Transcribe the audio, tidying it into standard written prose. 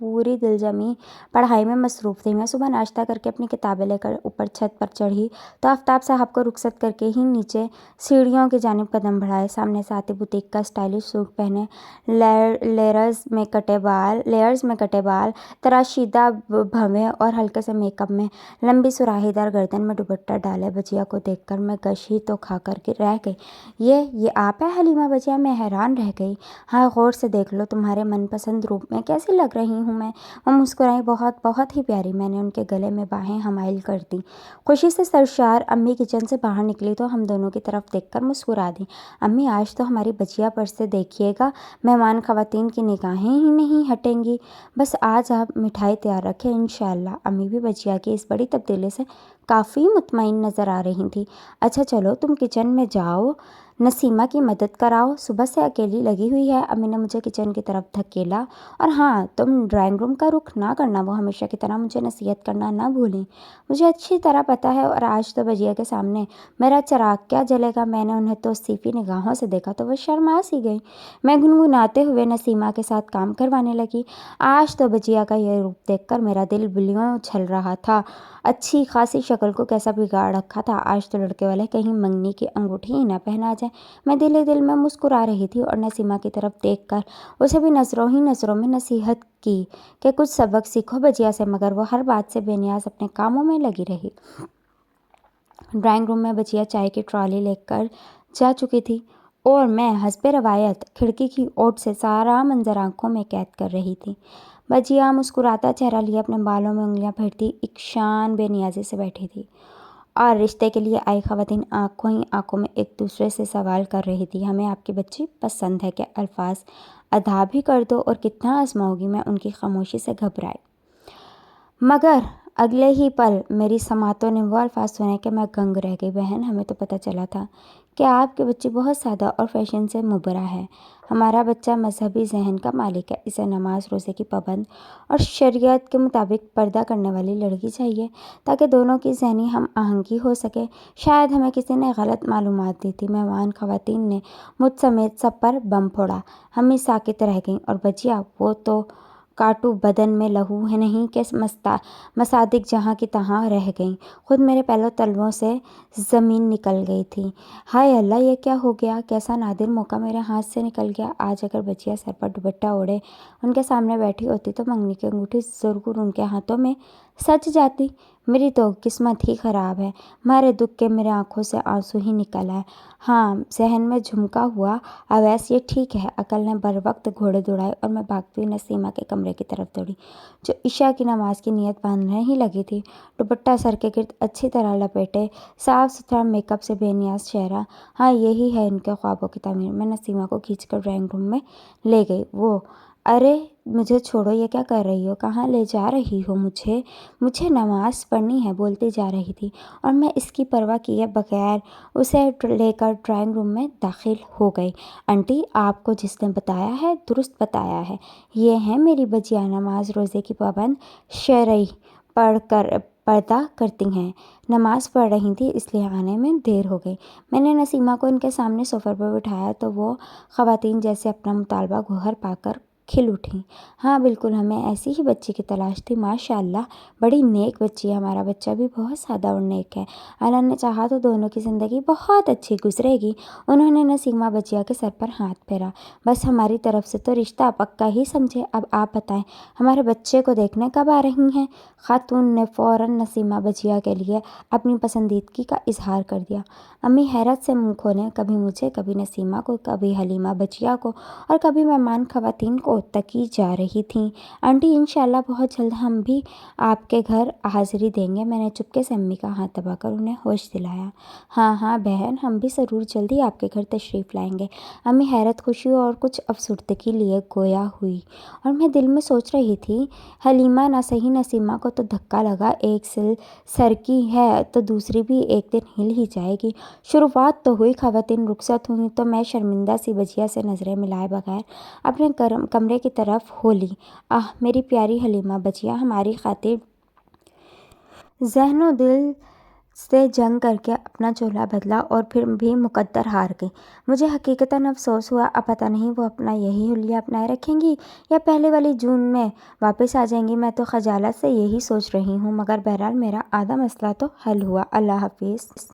پوری دل جمی پڑھائی میں مصروف تھی۔ میں صبح ناشتہ کر کے اپنی کتابیں لے کر اوپر چھت پر چڑھی تو آفتاب صاحب کو رخصت کر کے ہی نیچے سیڑھیوں کی جانب قدم بڑھائے۔ سامنے سے آتے بوتیک کا اسٹائلش سوٹ پہنے، لیئرز میں کٹے بال، تراشیدہ بھویں اور ہلکے سے میک اپ میں، لمبی سراہی دار گردن میں دوپٹہ ڈالے بجیا کو دیکھ کر میں گش ہی تو کھا کر رہ گئی۔ یہ آپ ہے حلیمہ بجیا؟ میں حیران رہ گئی۔ ہاں، غور سے دیکھ لو، تمہارے من پسند روپ میں کیسی لگ رہی ہوں میں؟ وہ مسکرائی۔ بہت ہی پیاری۔ میں نے ان کے گلے میں باہیں حمائل کر دیں۔ خوشی سے سرشار امی کچن سے باہر نکلی تو ہم دونوں کی طرف دیکھ کر مسکرا دیں۔ امی، آج تو ہماری بجیا پر سے دیکھیے گا، مہمان خواتین کی نگاہیں ہی نہیں ہٹیں گی۔ بس آج آپ مٹھائی تیار رکھیں انشاءاللہ۔ امی بھی بجیا کی اس بڑی تبدیلی سے کافی مطمئن نظر آ رہی تھیں۔ اچھا چلو، تم کچن میں جاؤ، نسیمہ کی مدد کراؤ، صبح سے اکیلی لگی ہوئی ہے۔ امی نے مجھے کچن کی طرف دھکیلا۔ اور ہاں، تم ڈرائنگ روم کا رخ نہ کرنا، وہ ہمیشہ کی طرح مجھے نصیحت کرنا نہ بھولیں۔ مجھے اچھی طرح پتہ ہے، اور آج تو بجیا کے سامنے میرا چراغ کیا جلے گا۔ میں نے انہیں توصیفی نگاہوں سے دیکھا تو وہ شرما سی گئی۔ میں گنگناتے ہوئے نسیمہ کے ساتھ کام کروانے لگی۔ آج تو بجیا کا یہ روپ دیکھ کر میرا دل بلیوں چھل رہا تھا۔ اچھی خاصی شکل کو کیسا بگاڑ رکھا تھا۔ آج تو لڑکے والے کہیں منگنی کی انگوٹھی ہی نہ پہنا جائے۔ میں دل ہی دل میں مسکرا رہی تھی اور نسیمہ کی طرف دیکھ کر اسے بھی نظروں میں نصیحت کی کہ کچھ سبق سیکھو بجیا سے، مگر وہ ہر بات سے بے نیاز اپنے کاموں میں لگی رہی۔ ڈرائنگ روم میں بجیا چائے کی ٹرالی لے کر جا چکی تھی اور میں حسب روایت کھڑکی کی اوٹ سے سارا منظر آنکھوں میں قید کر رہی تھی۔ بجیا مسکراتا چہرہ لیے اپنے بالوں میں انگلیاں پھیرتی ایک شان بے نیازی سے بیٹھی تھی، اور رشتے کے لیے آئی خواتین آنکھوں ہی آنکھوں میں ایک دوسرے سے سوال کر رہی تھی، ہمیں آپ کی بچی پسند ہے؟ کہ الفاظ ادا بھی کر دو اور کتنا آزماؤ گی؟ میں ان کی خاموشی سے گھبرائی، مگر اگلے ہی پل میری سماعتوں نے وہ الفاظ سنے کہ میں گنگ رہ گئی۔ بہن، ہمیں تو پتہ چلا تھا کہ آپ کی بچی بہت سادہ اور فیشن سے مبرا ہے۔ ہمارا بچہ مذہبی ذہن کا مالک ہے، اسے نماز روزے کی پابند اور شریعت کے مطابق پردہ کرنے والی لڑکی چاہیے تاکہ دونوں کی ذہنی ہم آہنگی ہو سکے۔ شاید ہمیں کسی نے غلط معلومات دی تھی۔ مہمان خواتین نے مجھ سمیت سب پر بم پھوڑا۔ امی ساکت رہ گئیں، اور بجیا، وہ تو کاٹو بدن میں لہو نہیں کہ مصادق جہاں کی تہاں رہ گئیں۔ خود میرے پہلو تلووں سے زمین نکل گئی تھی۔ ہائے اللہ، یہ کیا ہو گیا؟ کیسا نادر موقع میرے ہاتھ سے نکل گیا۔ آج اگر بجیا سر پر دوپٹہ اوڑھے ان کے سامنے بیٹھی ہوتی تو منگنی کی انگوٹھی ضرور ان کے ہاتھوں میں سج جاتی۔ میری تو قسمت ہی خراب ہے، مارے دکھ کے میرے آنکھوں سے آنسو ہی نکل آئے۔ ہاں، ذہن میں جھمکا ہوا اویس، یہ ٹھیک ہے۔ عقل نے بر وقت گھوڑے دوڑائے اور میں بھاگتی ہوئی نسیمہ کے کمرے کی طرف دوڑی، جو عشاء کی نماز کی نیت باندھنے ہی لگی تھی۔ دوپٹہ سر کے گرد اچھی طرح لپیٹے، صاف ستھرا میک اپ سے بے نیاز چہرہ، ہاں یہی ہے ان کے خوابوں کی تعمیر۔ میں نسیمہ کو کھینچ کر ڈرائنگ روم میں لے گئی۔ وہ، ارے مجھے چھوڑو، یہ کیا کر رہی ہو؟ کہاں لے جا رہی ہو مجھے نماز پڑھنی ہے، بولتی جا رہی تھی، اور میں اس کی پرواہ کیے بغیر اسے لے کر ڈرائنگ روم میں داخل ہو گئی۔ آنٹی، آپ کو جس نے بتایا ہے درست بتایا ہے، یہ ہے میری بجیا، نماز روزے کی پابند، شرعی پردہ کرتی ہیں۔ نماز پڑھ رہی تھی، اس لیے آنے میں دیر ہو گئی۔ میں نے نسیمہ کو ان کے سامنے صوفے پر بٹھایا تو وہ خواتین جیسے اپنا مطالبہ گوہر پا کر کھل اٹھیں۔ ہاں بالکل، ہمیں ایسی ہی بچی کی تلاش تھی۔ ماشاء اللہ، بڑی نیک بچی ہے۔ ہمارا بچہ بھی بہت سادہ اور نیک ہے، اللہ نے چاہا تو دونوں کی زندگی بہت اچھی گزرے گی۔ انہوں نے نسیمہ بجیا کے سر پر ہاتھ پھیرا۔ بس ہماری طرف سے تو رشتہ پکا ہی سمجھے، اب آپ بتائیں ہمارے بچے کو دیکھنے کب آ رہی ہیں؟ خاتون نے فوراً نسیمہ بجیا کے لیے اپنی پسندیدگی کا اظہار کر دیا۔ امی حیرت سے منہ کھولے کبھی مجھے، کبھی نسیمہ کو، کبھی حلیمہ بجیا کو، اور کبھی مہمان خواتین کو تکی جا رہی تھیں۔ آنٹی، انشاءاللہ بہت جلد ہم بھی آپ کے گھر حاضری دیں گے۔ میں نے چپکے سے امی کا ہاتھ دبا کر انہیں ہوش دلایا۔ ہاں بہن، ہم بھی ضرور جلدی آپ کے گھر تشریف لائیں گے۔ امی حیرت، خوشی اور کچھ افسردگی لیے گویا ہوئی، اور میں دل میں سوچ رہی تھی، حلیمہ نہ صحیح نسیمہ کو تو دھکا لگا، ایک سل سرکی ہے تو دوسری بھی ایک دن ہل ہی جائے گی۔ شروعات تو ہوئی، خواتین رخصت ہوئیں تو میں شرمندہ سی بجیا سے نظریں ملائے بغیر اپنے کمرے کی طرف ہو لی۔ آہ میری پیاری حلیمہ بجیا، ہماری خاطر ذہن و دل سے جنگ کر کے اپنا چولہا بدلا اور پھر بھی مقدر ہار گئی۔ مجھے حقیقتاً افسوس ہوا، اب پتہ نہیں وہ اپنا یہی حلیہ اپنائے رکھیں گی یا پہلے والی جون میں واپس آ جائیں گی۔ میں تو خجالت سے یہی سوچ رہی ہوں، مگر بہرحال میرا آدھا مسئلہ تو حل ہوا۔ اللہ حافظ۔